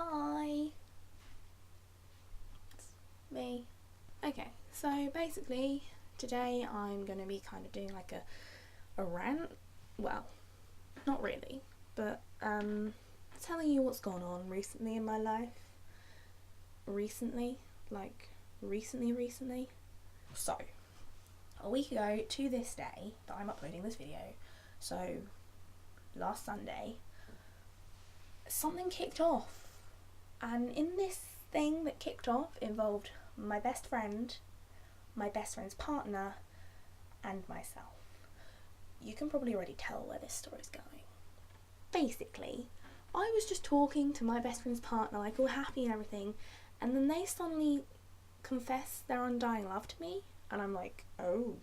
Hi, it's me. Okay, so basically today I'm going to be kind of doing like a rant. Well, not really, but telling you what's gone on recently in my life. Recently. So, a week ago to this day that I'm uploading this video, so last Sunday, something kicked off. And in this thing that kicked off involved my best friend, my best friend's partner, and myself. You can probably already tell where this story's going. Basically, I was just talking to my best friend's partner, like all happy and everything, and then they suddenly confess their undying love to me, and I'm like, oh,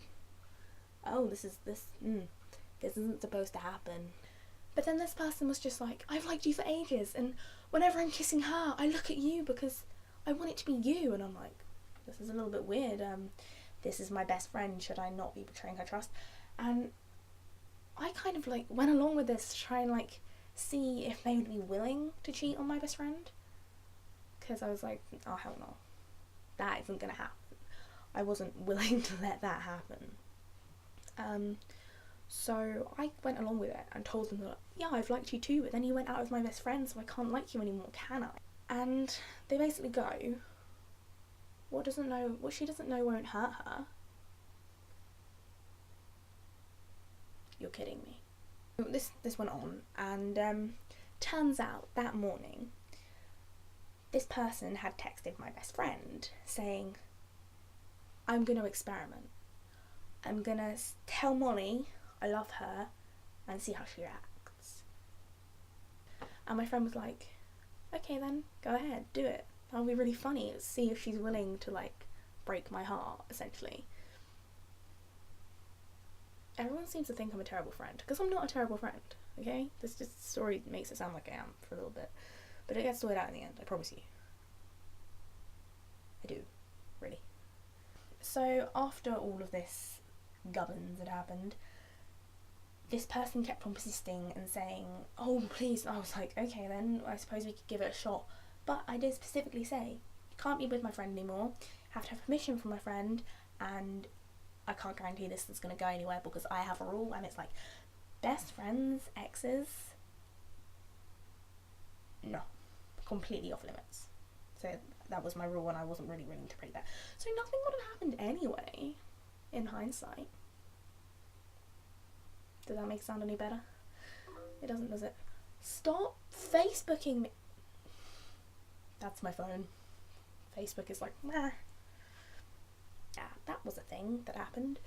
this isn't supposed to happen. But then this person was just like, I've liked you for ages, and whenever I'm kissing her, I look at you because I want it to be you. And I'm like, this is a little bit weird. This is my best friend. Should I not be betraying her trust? And I kind of like went along with this to try and like see if they would be willing to cheat on my best friend. Because I was like, oh hell no, that isn't gonna happen. I wasn't willing to let that happen. So I went along with it and told them that, yeah, I've liked you too, but then you went out with my best friend, so I can't like you anymore, can I? And they basically go, what she doesn't know won't hurt her. You're kidding me. This went on, and turns out that morning, this person had texted my best friend saying, I'm going to experiment. I'm going to tell Molly I love her and see how she reacts. And my friend was like, okay then, go ahead, do it. That'll be really funny. See if she's willing to like break my heart, essentially. Everyone seems to think I'm a terrible friend, because I'm not a terrible friend, okay? This story makes it sound like I am for a little bit. But it gets sorted out in the end, I promise you. I do, really. So after all of this gubbins had happened, this person kept on persisting and saying, oh please, and I was like, okay then, I suppose we could give it a shot. But I did specifically say, you can't be with my friend anymore, have to have permission from my friend, and I can't guarantee this is going to go anywhere because I have a rule, and it's like, best friends, exes, no, completely off limits. So that was my rule, and I wasn't really willing to break that. So nothing would have happened anyway, in hindsight. Does that make it sound any better? It doesn't, does it? Stop Facebooking me. That's my phone. Facebook is like, nah. Yeah, that was a thing that happened.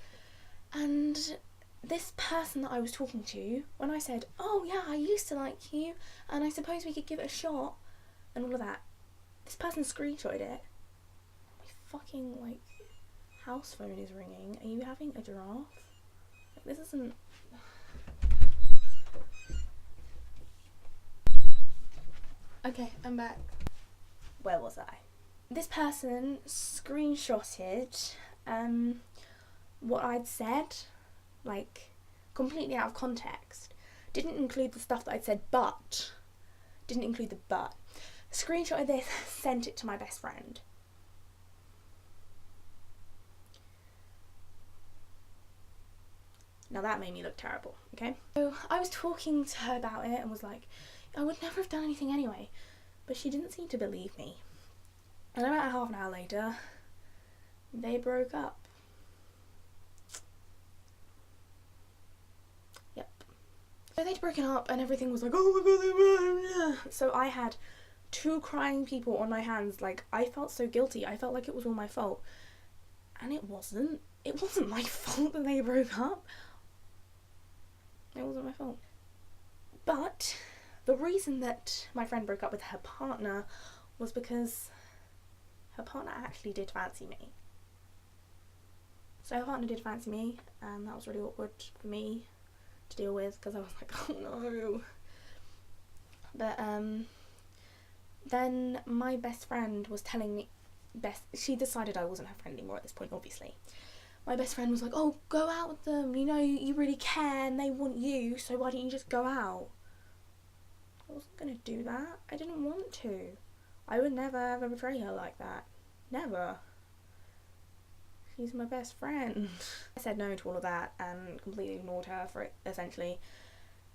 And this person that I was talking to, when I said, oh yeah, I used to like you, and I suppose we could give it a shot, and all of that, this person screenshotted it. My fucking, like, house phone is ringing. Are you having a giraffe? Like, this isn't... Okay, I'm back. Where was I? This person screenshotted what I'd said, like, completely out of context. Didn't include the stuff that I'd said, but. Didn't include the but. Screenshotted this, sent it to my best friend. Now that made me look terrible, okay? So I was talking to her about it and was like, I would never have done anything anyway. But she didn't seem to believe me. And about half an hour later, they broke up. Yep. So they'd broken up and everything was like, oh my god. So I had 2 crying people on my hands. Like, I felt so guilty. I felt like it was all my fault. And it wasn't. It wasn't my fault that they broke up. It wasn't my fault. But the reason that my friend broke up with her partner was because her partner actually did fancy me. So her partner did fancy me, and that was really awkward for me to deal with because I was like, oh no. But then my best friend was telling me, she decided I wasn't her friend anymore at this point, obviously. My best friend was like, oh, go out with them, you know, you really care and they want you, so why don't you just go out? I wasn't gonna do that. I didn't want to. I would never ever betray her like that. Never. She's my best friend. I said no to all of that and completely ignored her for it, essentially.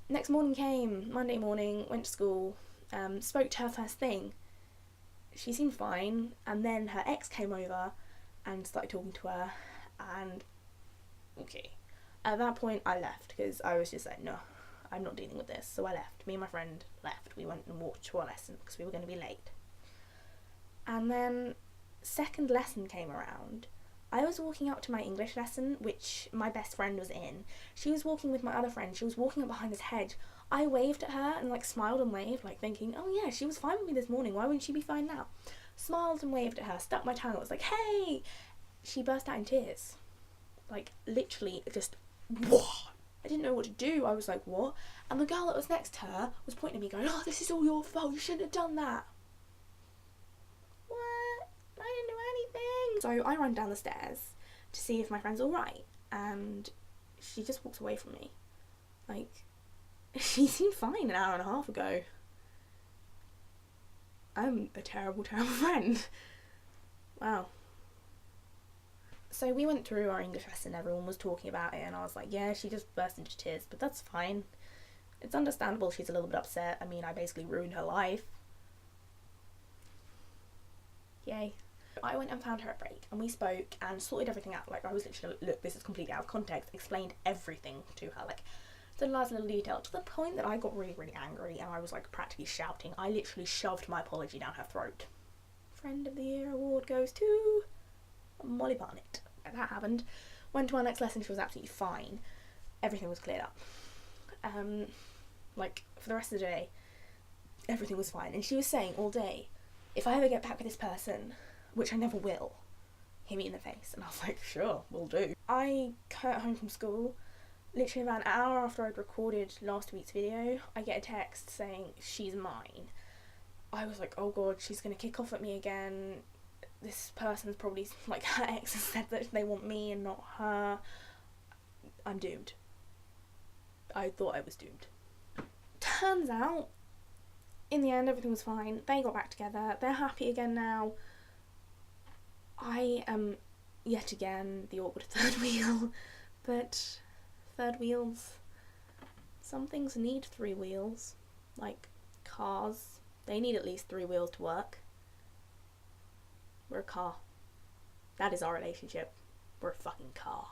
Next morning came, Monday morning, went to school, spoke to her first thing. She seemed fine, and then her ex came over and started talking to her, and okay. At that point I left, because I was just like, no, I'm not dealing with this. So I left. Me and my friend left. We went and walked to our lesson because we were going to be late. And then second lesson came around. I was walking up to my English lesson, which my best friend was in. She was walking with my other friend. She was walking up behind this hedge. I waved at her and like smiled and waved, like thinking, oh yeah, she was fine with me this morning. Why wouldn't she be fine now? Smiled and waved at her, stuck my tongue out, was like, hey! She burst out in tears. Like literally just, what? I didn't know what to do. I was like, what? And the girl that was next to her was pointing at me going, oh, this is all your fault. You shouldn't have done that. What? I didn't do anything. So I ran down the stairs to see if my friend's alright. And she just walked away from me. Like, she seemed fine an hour and a half ago. I'm a terrible, terrible friend. Wow. So we went through our English lesson, everyone was talking about it, and I was like, yeah, she just burst into tears, but that's fine. It's understandable she's a little bit upset. I mean, I basically ruined her life. Yay. I went and found her at break, and we spoke and sorted everything out. Like, I was literally, look, this is completely out of context, explained everything to her, like, to the last little detail, to the point that I got really, really angry, and I was, like, practically shouting. I literally shoved my apology down her throat. Friend of the Year award goes to Molly Barnett. That happened. Went to our next lesson, she was absolutely fine. Everything was cleared up. Like, for the rest of the day, everything was fine. And she was saying all day, if I ever get back with this person, which I never will, hit me in the face. And I was like, sure, will do. I got home from school, literally about an hour after I'd recorded last week's video, I get a text saying, she's mine. I was like, oh god, she's gonna kick off at me again. This person's probably, like, her ex has said that they want me and not her. I'm doomed. I thought I was doomed. Turns out, in the end, everything was fine. They got back together. They're happy again now. I am, yet again, the awkward third wheel. But third wheels, some things need 3 wheels. Like cars. They need at least 3 wheels to work. We're a car. That is our relationship. We're a fucking car.